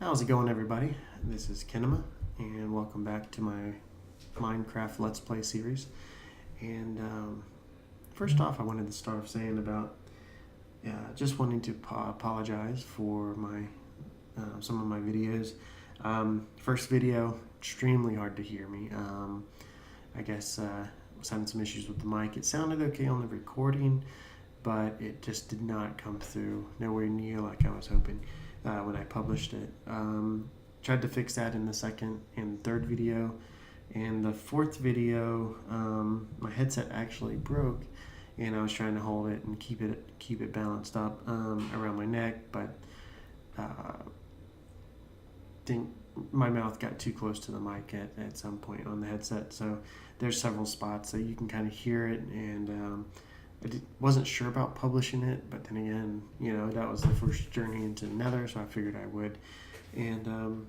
How's it going, everybody? This is Kinema, and welcome back to my Minecraft Let's Play series. And first off, I wanted to start off saying about just wanting to apologize for my some of my videos. First video, extremely hard to hear me. I guess I was having some issues with the mic. It sounded okay on the recording, but it just did not come through nowhere near like I was hoping when I published it. Tried to fix that in the second and third video. And the fourth video, my headset actually broke, and I was trying to hold it and keep it balanced up around my neck, but think my mouth got too close to the mic at some point on the headset. So there's several spots that you can kind of hear it, and wasn't sure about publishing it, but then again, that was the first journey into Nether, so I figured I would. And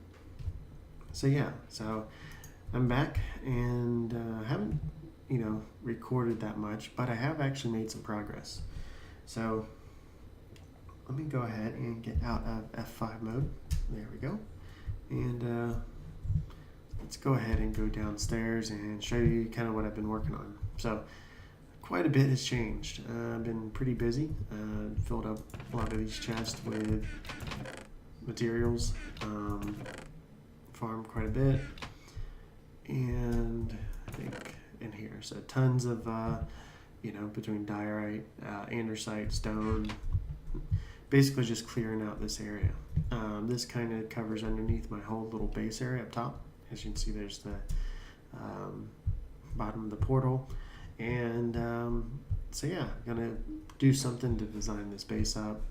so I'm back, and haven't recorded that much, but I have actually made some progress. So let me go ahead and get out of F5 mode. There we go. And let's go ahead and go downstairs and show you kind of what I've been working on. So quite a bit has changed. I've been pretty busy. Filled up a lot of these chests with materials. Farmed quite a bit. And I think in here, so tons of, between diorite, andesite, stone, basically just clearing out this area. This kind of covers underneath my whole little base area up top. As you can see, there's the bottom of the portal. And gonna do something to design this base up,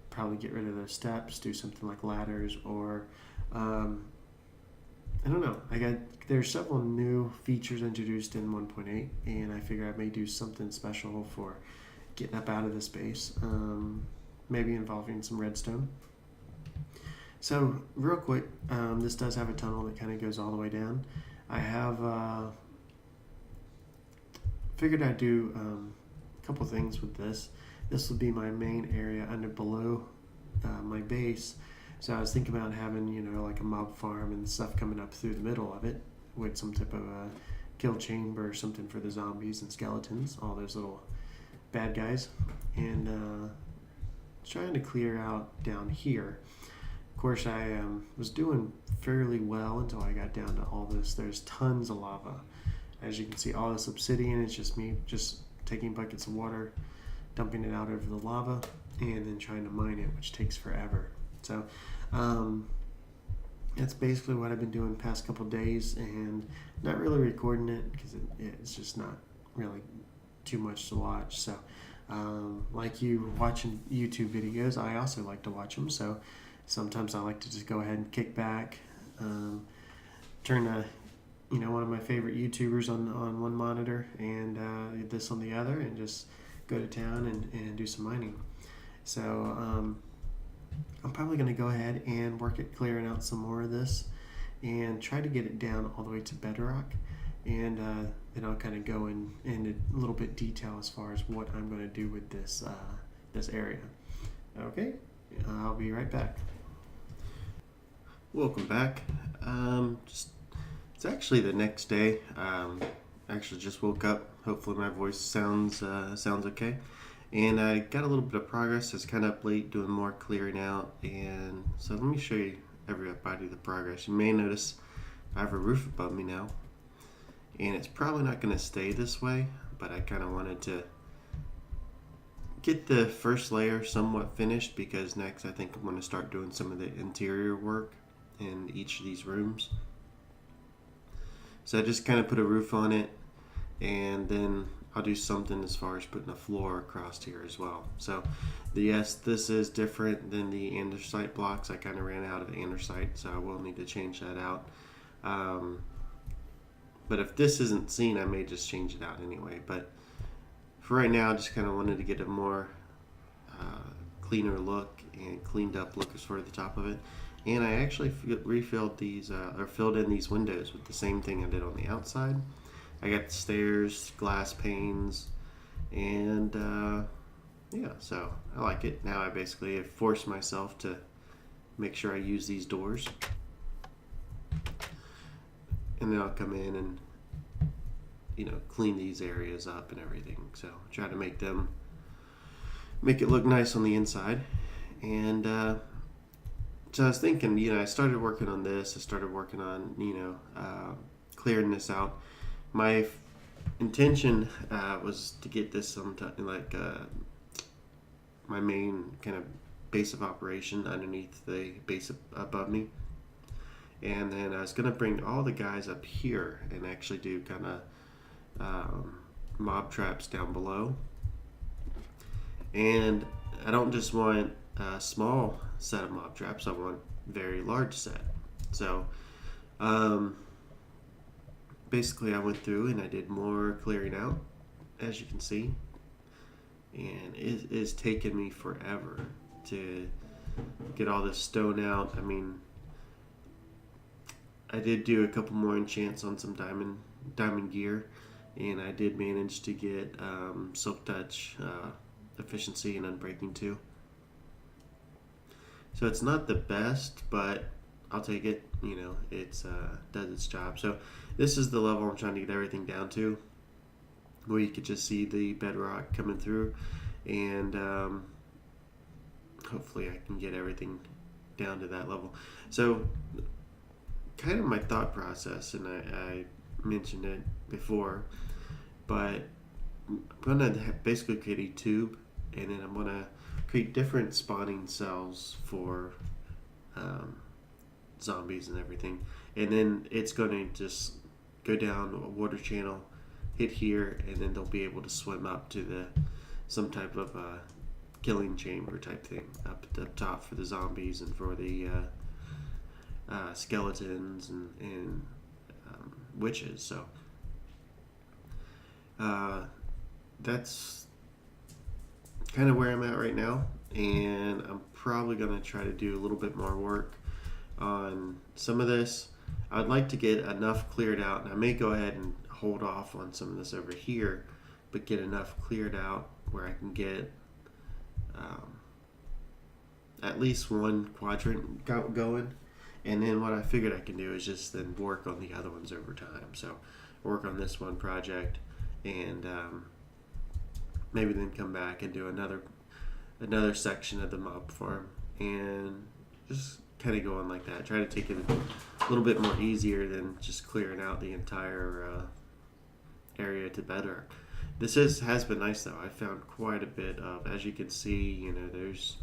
probably get rid of those steps, do something like ladders, or I don't know. There's several new features introduced in 1.8, and I figure I may do something special for getting up out of this base, maybe involving some redstone. So real quick, this does have a tunnel that kind of goes all the way down. I have figured I'd do a couple things with this. This will be my main area below my base. So I was thinking about having, like a mob farm and stuff coming up through the middle of it with some type of a kill chamber or something for the zombies and skeletons, all those little bad guys. And trying to clear out down here. Of course, I was doing fairly well until I got down to all this. There's tons of lava. As you can see, all this obsidian is just me just taking buckets of water, dumping it out over the lava, and then trying to mine it, which takes forever. So that's basically what I've been doing the past couple days, and not really recording it because it's just not really too much to watch. So like you watching YouTube videos, I also like to watch them. So sometimes I like to just go ahead and kick back, turn one of my favorite YouTubers on one monitor and this on the other, and just go to town and do some mining. So I'm probably going to go ahead and work at clearing out some more of this and try to get it down all the way to bedrock, and then I'll kind of go in a little bit detail as far as what I'm going to do with this area. Okay, I'll be right back. Welcome back. It's actually the next day. Actually just woke up. Hopefully my voice sounds okay. And I got a little bit of progress. It's kind of up late doing more clearing out. And so let me show you everybody the progress. You may notice I have a roof above me now. And it's probably not going to stay this way, but I kind of wanted to get the first layer somewhat finished, because next I think I'm going to start doing some of the interior work in each of these rooms. So I just kind of put a roof on it, and then I'll do something as far as putting a floor across here as well. So yes, this is different than the andesite blocks. I kind of ran out of andesite, so I will need to change that out. But if this isn't seen, I may just change it out anyway. But for right now, I just kind of wanted to get a more cleaner look and cleaned up look as far as the top of it. And I actually refilled these, or filled in these windows with the same thing I did on the outside. I got the stairs, glass panes, and so I like it. Now I basically have forced myself to make sure I use these doors. And then I'll come in and, clean these areas up and everything. So try to make it look nice on the inside. And so I was thinking, I started working on this. I started working on, clearing this out. My intention was to get this sometime, like my main kind of base of operation underneath the base above me. And then I was going to bring all the guys up here and actually do kind of mob traps down below. And I don't just want a small set of mob traps, I want a very large set. So basically I went through and I did more clearing out, as you can see. And it is taking me forever to get all this stone out. I mean, I did do a couple more enchants on some diamond gear, and I did manage to get Silk Touch, Efficiency, and Unbreaking too. So it's not the best, but I'll take it. It's does its job. So this is the level I'm trying to get everything down to, where you could just see the bedrock coming through, and hopefully I can get everything down to that level. So kind of my thought process, and I mentioned it before, but I'm going to basically create a tube, and then I'm going to create different spawning cells for zombies and everything, and then it's going to just go down a water channel, hit here, and then they'll be able to swim up to some type of killing chamber type thing up top for the zombies and for the skeletons and witches. So that's kind of where I'm at right now, and I'm probably going to try to do a little bit more work on some of this. I'd like to get enough cleared out, and I may go ahead and hold off on some of this over here, but get enough cleared out where I can get at least one quadrant going. And then what I figured I can do is just then work on the other ones over time. So work on this one project, and maybe then come back and do another section of the mob farm, and just kind of go on like that. Try to take it a little bit more easier than just clearing out the entire area to bedrock. This has been nice though. I found quite a bit of, as you can see, there's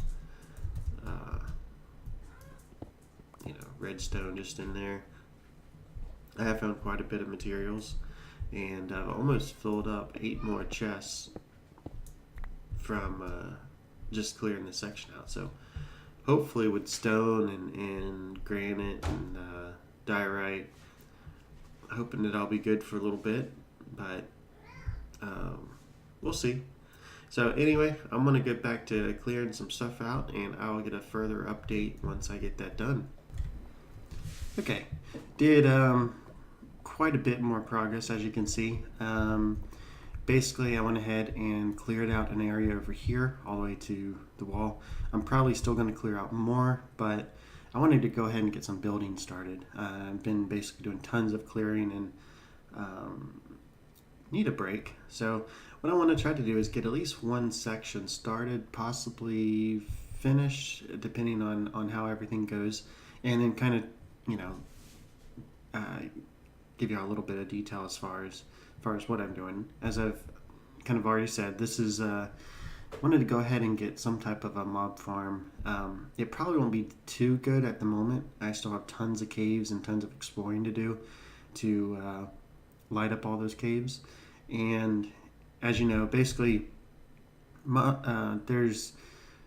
redstone just in there. I have found quite a bit of materials, and I've almost filled up 8 more chests from just clearing this section out. So hopefully with stone and granite and diorite, hoping that I'll be good for a little bit, but we'll see. So anyway, I'm going to get back to clearing some stuff out, and I'll get a further update once I get that done. Okay, did quite a bit more progress, as you can see. Basically, I went ahead and cleared out an area over here all the way to the wall. I'm probably still going to clear out more, but I wanted to go ahead and get some building started. I've been basically doing tons of clearing and need a break. So what I want to try to do is get at least one section started, possibly finished, depending on how everything goes, and then kind of give you a little bit of detail as far as what I'm doing. As I've kind of already said, this is wanted to go ahead and get some type of a mob farm. It probably won't be too good at the moment. I still have tons of caves and tons of exploring to do to light up all those caves. And as you know, basically there's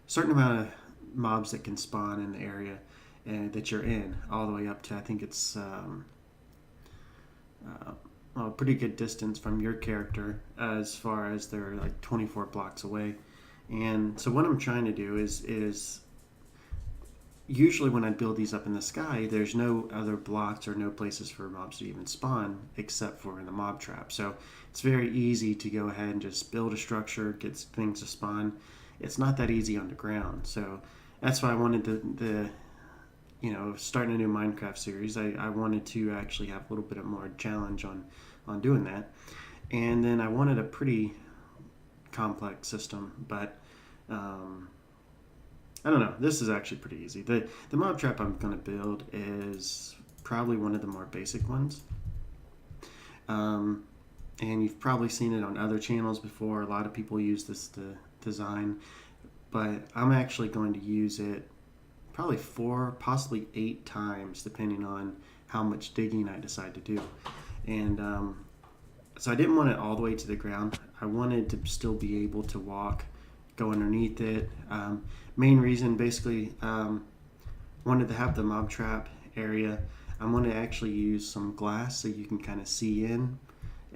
a certain amount of mobs that can spawn in the area that you're in, all the way up to, I think it's a pretty good distance from your character, as far as they're like 24 blocks away. And so what I'm trying to do is usually when I build these up in the sky, there's no other blocks or no places for mobs to even spawn except for in the mob trap. So it's very easy to go ahead and just build a structure, get things to spawn. It's not that easy on the ground. So that's why I wanted starting a new Minecraft series, I wanted to actually have a little bit of more challenge on doing that. And then I wanted a pretty complex system, but I don't know. This is actually pretty easy. The mob trap I'm going to build is probably one of the more basic ones. And you've probably seen it on other channels before. A lot of people use this design, but I'm actually going to use it probably 4, possibly 8 times, depending on how much digging I decide to do. And so I didn't want it all the way to the ground. I wanted to still be able to walk, go underneath it. Main reason, basically, wanted to have the mob trap area. I want to actually use some glass so you can kind of see in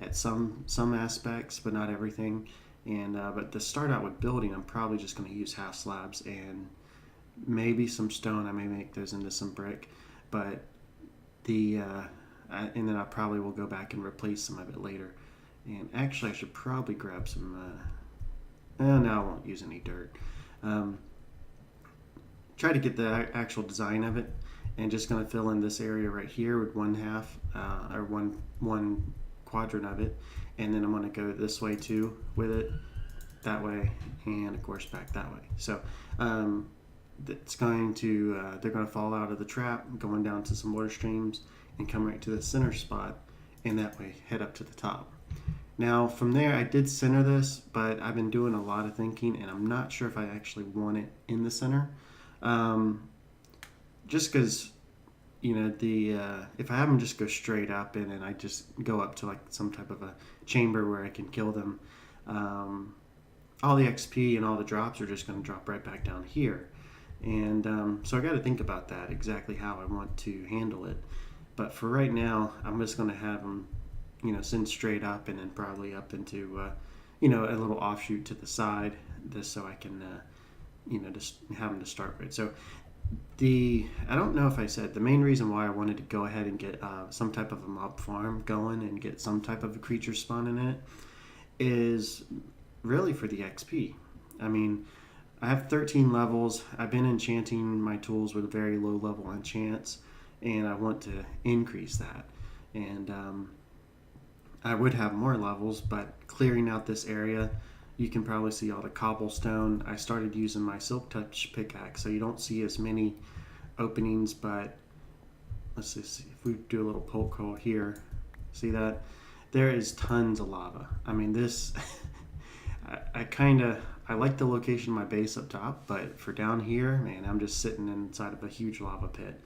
at some aspects, but not everything. And but to start out with building, I'm probably just going to use half slabs and maybe some stone. I may make those into some brick, but and then I probably will go back and replace some of it later. And actually, I should probably grab some. No, I won't use any dirt. Try to get the actual design of it, and just going to fill in this area right here with one half or one quadrant of it, and then I'm going to go this way too with it, that way, and of course back that way. So it's going to they're going to fall out of the trap, going down to some water streams, and come right to the center spot, and that way head up to the top. Now from there, I did center this, but I've been doing a lot of thinking, and I'm not sure if I actually want it in the center. Just because, if I have them just go straight up and then I just go up to like some type of a chamber where I can kill them, all the XP and all the drops are just going to drop right back down here. And so I got to think about that, exactly how I want to handle it. But for right now, I'm just going to have them, send straight up and then probably up into, a little offshoot to the side, just so I can, just have them to start with. So I don't know if I said, the main reason why I wanted to go ahead and get some type of a mob farm going and get some type of a creature spawning in it is really for the XP. I mean, I have 13 levels. I've been enchanting my tools with very low level enchants, and I want to increase that. And I would have more levels, but clearing out this area, you can probably see all the cobblestone. I started using my Silk Touch pickaxe, so you don't see as many openings, but let's just see if we do a little poke hole here. See that? There is tons of lava. I mean, this, I like the location of my base up top, but for down here, man, I'm just sitting inside of a huge lava pit.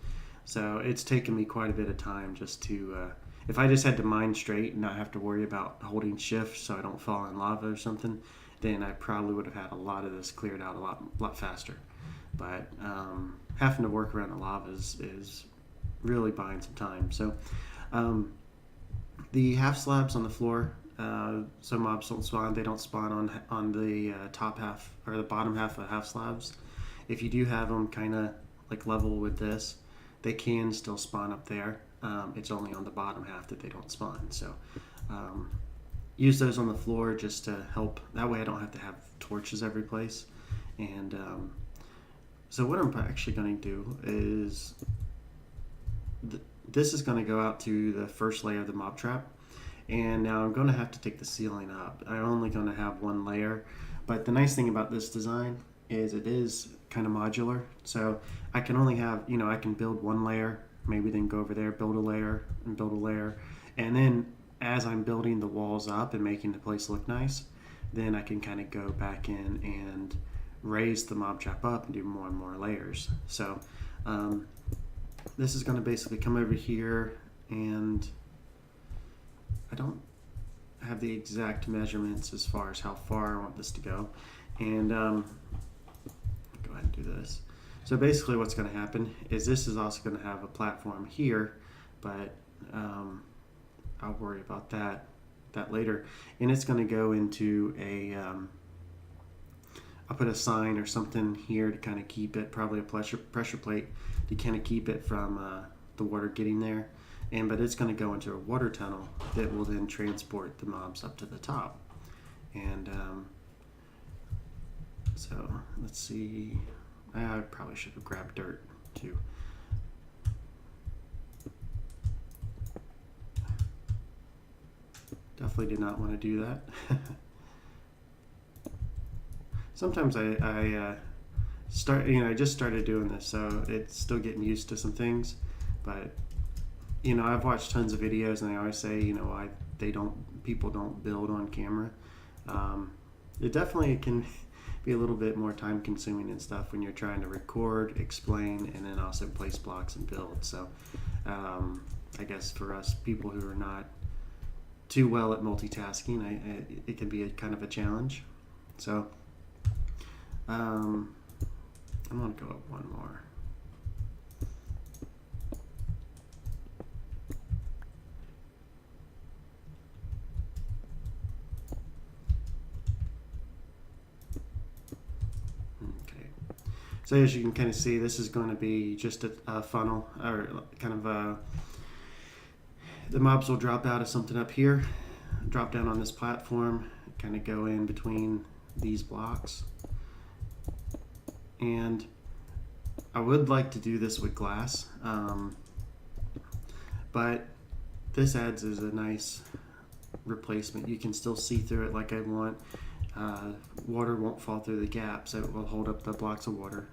So it's taken me quite a bit of time just to, if I just had to mine straight and not have to worry about holding shift so I don't fall in lava or something, then I probably would have had a lot of this cleared out a lot faster. But having to work around the lava is really buying some time. So the half slabs on the floor, so mobs don't spawn. They don't spawn on the top half or the bottom half of half slabs. If you do have them kind of like level with this, they can still spawn up there. It's only on the bottom half that they don't spawn. So use those on the floor just to help. That way I don't have to have torches every place. And so what I'm actually going to do is this is going to go out to the first layer of the mob trap. And now I'm going to have to take the ceiling up. I'm only going to have one layer. But the nice thing about this design is it is kind of modular. So I can only have, I can build one layer, maybe then go over there, build a layer, and build a layer. And then as I'm building the walls up and making the place look nice, then I can kind of go back in and raise the mob trap up and do more and more layers. So this is going to basically come over here, and I don't have the exact measurements as far as how far I want this to go. And go ahead and do this. So basically what's going to happen is this is also going to have a platform here, but I'll worry about that later. And it's going to go into a, I'll put a sign or something here to kind of keep it, probably a pressure plate to kind of keep it from the water getting there. But it's going to go into a water tunnel that will then transport the mobs up to the top. And so let's see. I probably should have grabbed dirt too. definitely did not want to do that. Sometimes I I just started doing this, so it's still getting used to some things. But I've watched tons of videos, and they always say, why people don't build on camera. It definitely can be a little bit more time consuming and stuff when you're trying to record, explain, and then also place blocks and build. So I guess for us people who are not too well at multitasking, it can be a kind of a challenge. So I'm going to go up one more. Okay. So as you can kind of see, this is going to be just a funnel, or kind of the mobs will drop out of something up here, drop down on this platform, kind of go in between these blocks. And I would like to do this with glass, but this adds as a nice replacement. You can still see through it like I want. Water won't fall through the gap, so it will hold up the blocks of water.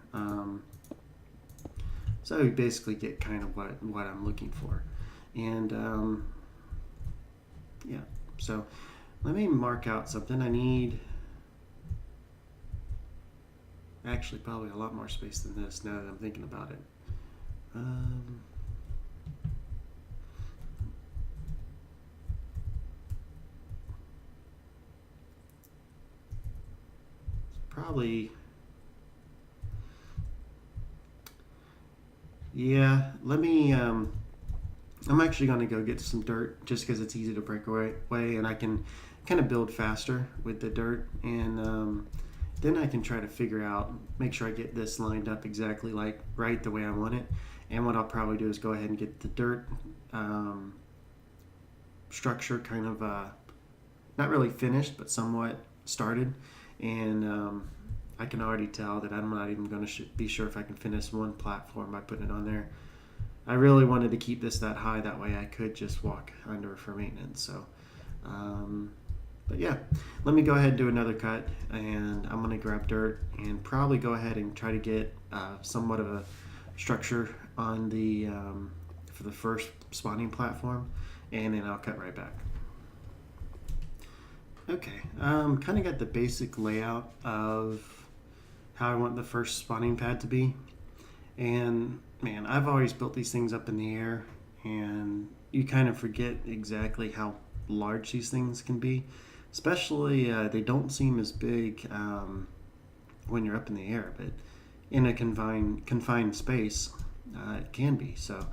So you basically get kind of what I'm looking for. And yeah, so let me mark out something. I need actually probably a lot more space than this now that I'm thinking about it. Probably, yeah, let me, I'm actually going to go get some dirt just because it's easy to break away and I can kind of build faster with the dirt. And then I can try to figure out, make sure I get this lined up exactly right the way I want it. And what I'll probably do is go ahead and get the dirt structure kind of not really finished, but somewhat started. And I can already tell that I'm not even going to be sure if I can finish one platform by putting it on there. I really wanted to keep this that high, that way I could just walk under for maintenance. So, but yeah, let me go ahead and do another cut, and I'm going to grab dirt and probably go ahead and try to get somewhat of a structure on the for the first spawning platform, and then I'll cut right back. Okay, kind of got the basic layout of how I want the first spawning pad to be. And man, I've always built these things up in the air, and you kind of forget exactly how large these things can be. Especially, they don't seem as big when you're up in the air, but in a confined space, it can be. So,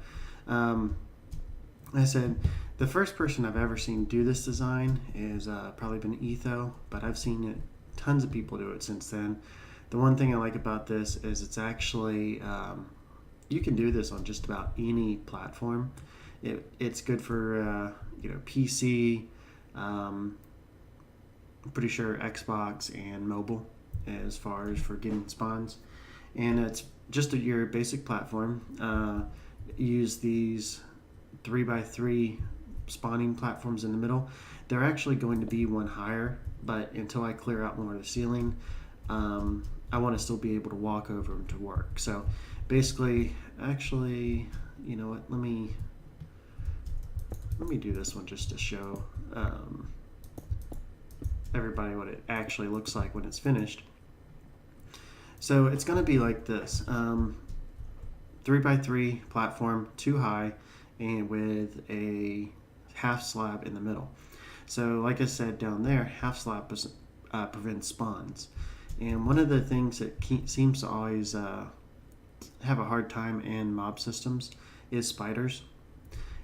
I said, the first person I've ever seen do this design is probably been Etho, but I've seen tons of people do it since then. The one thing I like about this is it's actually, you can do this on just about any platform. It's good for PC, I'm pretty sure Xbox and mobile as far as for getting spawns. And it's just your basic platform. Use these 3x3 spawning platforms in the middle. They're actually going to be one higher, but until I clear out more of the ceiling, I want to still be able to walk over them to work. So basically, actually, you know what, let me do this one just to show everybody what it actually looks like when it's finished. So it's going to be like this, 3x3 platform, 2 high, and with a half slab in the middle. So like I said down there, half slab prevents spawns. And one of the things that seems to always have a hard time in mob systems is spiders.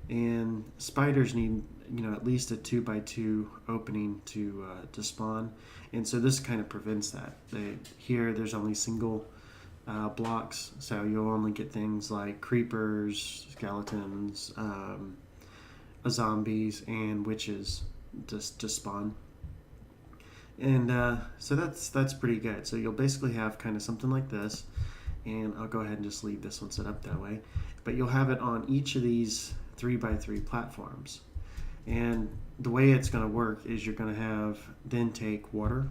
And spiders need, at least a 2x2 opening to spawn. And so this kind of prevents that. Here there's only single blocks, so you'll only get things like creepers, skeletons, zombies, and witches to spawn. And so that's pretty good. So you'll basically have kind of something like this, and I'll go ahead and just leave this one set up that way. But you'll have it on each of these 3x3 platforms. And the way it's going to work is you're going to have then take water,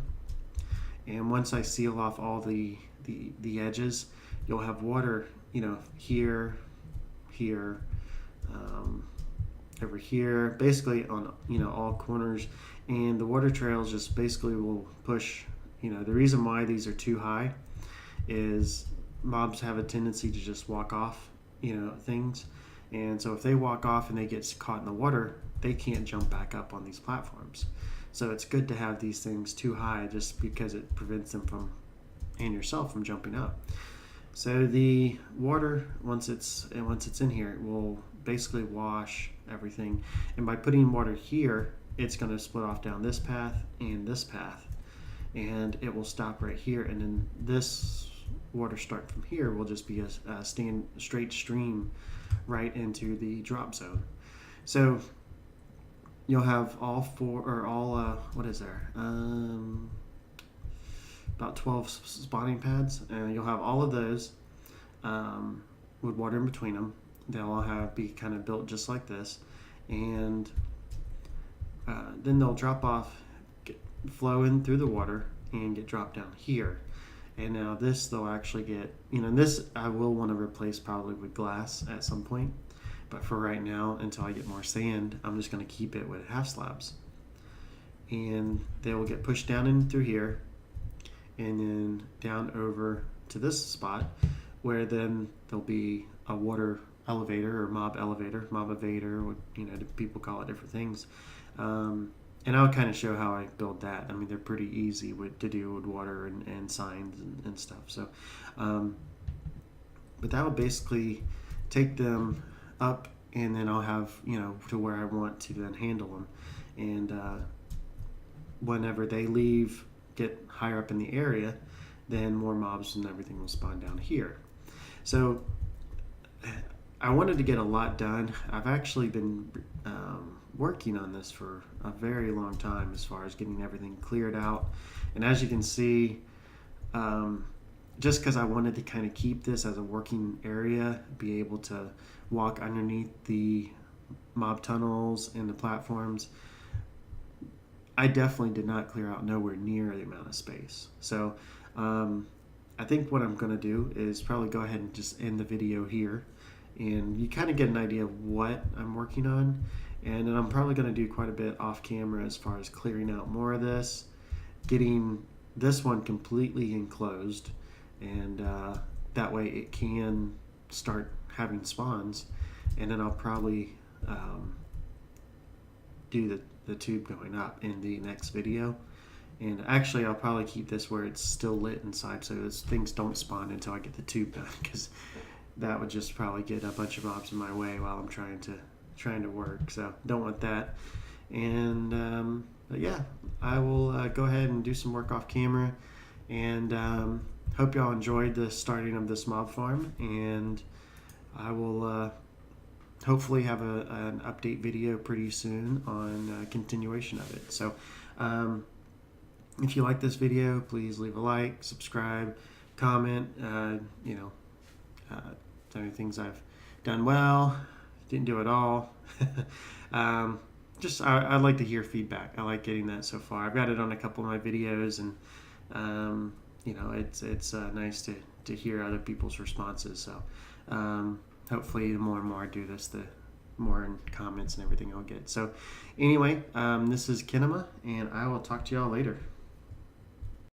and once I seal off all the edges, you'll have water, here, here, um, over here, basically on all corners, and the water trails just basically will push. The reason why these are too high is mobs have a tendency to just walk off, things, and so if they walk off and they get caught in the water, they can't jump back up on these platforms. So it's good to have these things too high, just because it prevents them from, and yourself, from jumping up. So the water, once it's in here, it will basically wash everything. And by putting water here, it's going to split off down this path and this path, and it will stop right here. And then this water start from here will just be a straight stream right into the drop zone. So you'll have all four, or all, what is there? About 12 spawning pads, and you'll have all of those with water in between them. They'll all be kind of built just like this, and then they'll drop off, flow in through the water, and get dropped down here. And now this, they'll actually get, this I will want to replace probably with glass at some point. But for right now, until I get more sand, I'm just going to keep it with half slabs. And they will get pushed down in through here, and then down over to this spot, where then there'll be a water elevator, or mob elevator, mob evader, people call it different things. And I'll kind of show how I build that. I mean, they're pretty easy to do with water and signs and stuff. So, but that will basically take them up, and then I'll have, to where I want to then handle them. And whenever they leave, get higher up in the area, then more mobs and everything will spawn down here. So I wanted to get a lot done. I've actually been working on this for a very long time, as far as getting everything cleared out. And as you can see, just because I wanted to kind of keep this as a working area, be able to walk underneath the mob tunnels and the platforms, I definitely did not clear out nowhere near the amount of space. So I think what I'm going to do is probably go ahead and just end the video here, and you kind of get an idea of what I'm working on. And then I'm probably going to do quite a bit off camera, as far as clearing out more of this, getting this one completely enclosed, and that way it can start having spawns. And then I'll probably do the tube going up in the next video. And actually, I'll probably keep this where it's still lit inside, so things don't spawn until I get the tube done, because that would just probably get a bunch of mobs in my way while I'm trying to work. So don't want that. And but yeah, I will go ahead and do some work off camera, and hope y'all enjoyed the starting of this mob farm. And I will hopefully have an update video pretty soon on continuation of it. So if you like this video, please leave a like, subscribe, comment. Tell me things I've done well, didn't do it all. I'd like to hear feedback. I like getting that so far. I've got it on a couple of my videos, and it's nice to hear other people's responses. So hopefully the more and more I do this, the more comments and everything I'll get. So anyway, this is Kinema, and I will talk to y'all later.